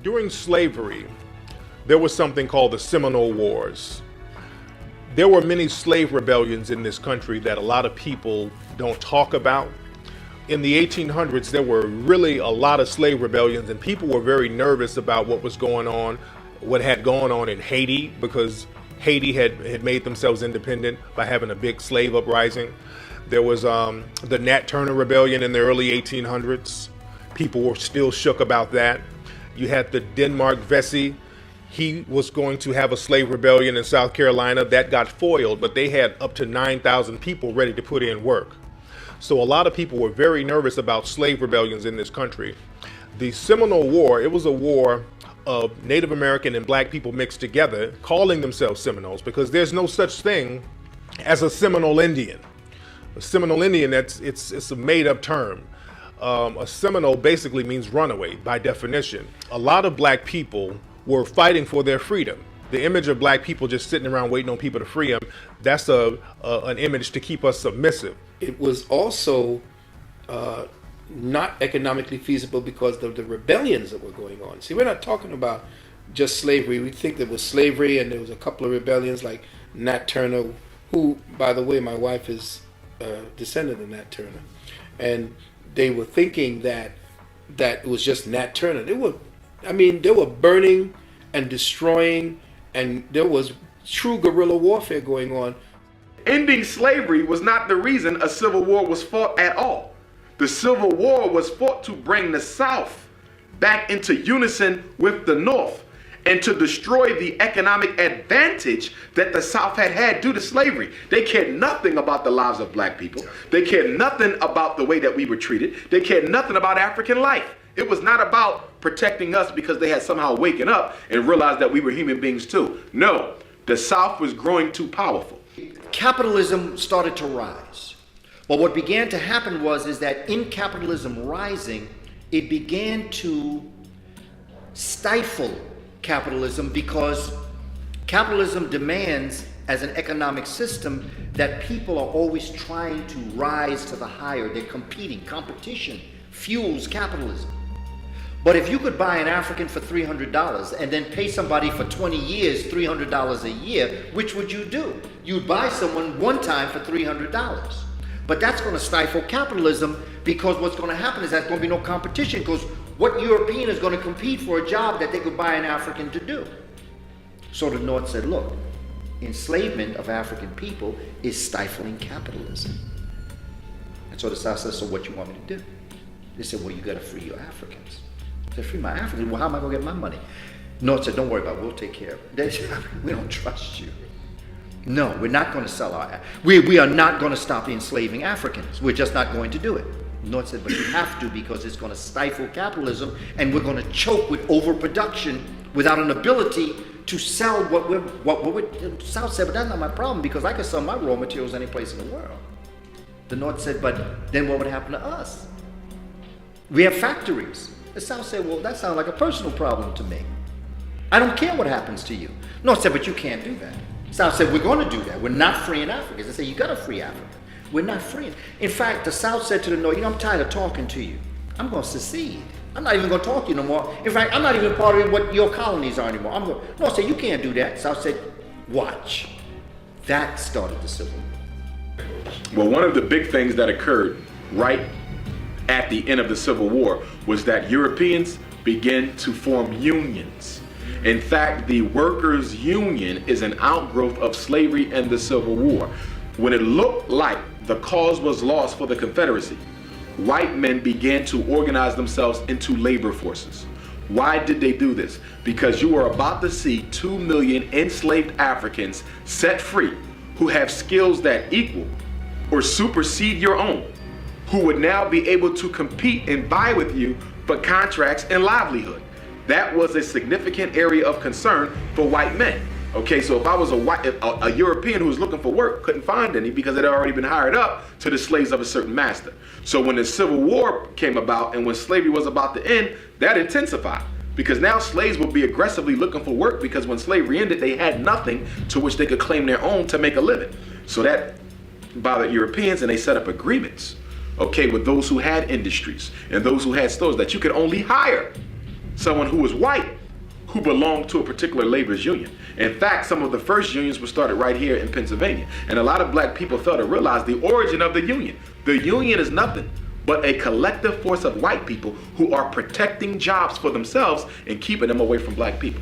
During slavery, there was something called the Seminole Wars. There were many slave rebellions in this country that a lot of people don't talk about. In the 1800s, there were really a lot of slave rebellions, and people were very nervous about what was going on, what had gone on in Haiti, because Haiti had made themselves independent by having a big slave uprising. There was the Nat Turner Rebellion in the early 1800s. People were still shook about that. You had the Denmark Vesey. He was going to have a slave rebellion in South Carolina. That got foiled, but they had up to 9,000 people ready to put in work. So a lot of people were very nervous about slave rebellions in this country. The Seminole War, it was a war of Native American and black people mixed together, calling themselves Seminoles, because there's no such thing as a Seminole Indian. A Seminole Indian, it's a made-up term. A Seminole basically means runaway by definition. A lot of black people were fighting for their freedom. The image of black people just sitting around waiting on people to free them, that's an image to keep us submissive. It was also not economically feasible because of the rebellions that were going on. See, we're not talking about just slavery. We think there was slavery and there was a couple of rebellions like Nat Turner, who, by the way, my wife is a descendant of Nat Turner. And they were thinking that it was just Nat Turner. They were burning and destroying, and there was true guerrilla warfare going on. Ending slavery was not the reason a civil war was fought at all. The Civil War was fought to bring the South back into unison with the North and to destroy the economic advantage that the South had had due to slavery. They cared nothing about the lives of black people. They cared nothing about the way that we were treated. They cared nothing about African life. It was not about protecting us because they had somehow waken up and realized that we were human beings too. No, the South was growing too powerful. Capitalism started to rise. But what began to happen is that in capitalism rising, it began to stifle capitalism, because capitalism demands as an economic system that people are always trying to rise to the higher. They're competing. Competition fuels capitalism. But if you could buy an African for $300 and then pay somebody for 20 years $300 a year, which would you do? You'd buy someone one time for $300. But that's going to stifle capitalism, because what's going to happen is there's going to be no competition, because what European is going to compete for a job that they could buy an African to do? So the North said, look, enslavement of African people is stifling capitalism. And so the South said, so what you want me to do? They said, well, you got to free your Africans. I said, free my Africans? Well, how am I going to get my money? North said, don't worry about it. We'll take care of it. They said, we don't trust you. No, we're not going to sell we are not going to stop enslaving Africans. We're just not going to do it. North said, but you have to, because it's going to stifle capitalism, and we're going to choke with overproduction without an ability to sell what we're South said, but that's not my problem, because I can sell my raw materials any place in the world. The North said, but then what would happen to us? We have factories. The South said, well, that sounds like a personal problem to me. I don't care what happens to you. North said, but you can't do that. South said, we're going to do that. We're not freeing Africans. They said, you got to free Africa. We're not freeing. In fact, the South said to the North, I'm tired of talking to you. I'm going to secede. I'm not even going to talk to you no more. In fact, I'm not even part of what your colonies are anymore. North said, you can't do that. South said, watch. That started the Civil War. Well, one of the big things that occurred right at the end of the Civil War was that Europeans began to form unions. In fact, the workers' union is an outgrowth of slavery and the Civil War. When it looked like the cause was lost for the Confederacy, white men began to organize themselves into labor forces. Why did they do this? Because you are about to see 2 million enslaved Africans set free who have skills that equal or supersede your own, who would now be able to compete and vie with you for contracts and livelihood. That was a significant area of concern for white men. Okay, so if I was a European who was looking for work, couldn't find any because it had already been hired up to the slaves of a certain master. So when the Civil War came about and when slavery was about to end, that intensified. Because now slaves would be aggressively looking for work, because when slavery ended, they had nothing to which they could claim their own to make a living. So that bothered Europeans, and they set up agreements, okay, with those who had industries and those who had stores, that you could only hire someone who was white who belonged to a particular labor's union. In fact, some of the first unions were started right here in Pennsylvania. And a lot of black people fail to realize the origin of the union. The union is nothing but a collective force of white people who are protecting jobs for themselves and keeping them away from black people.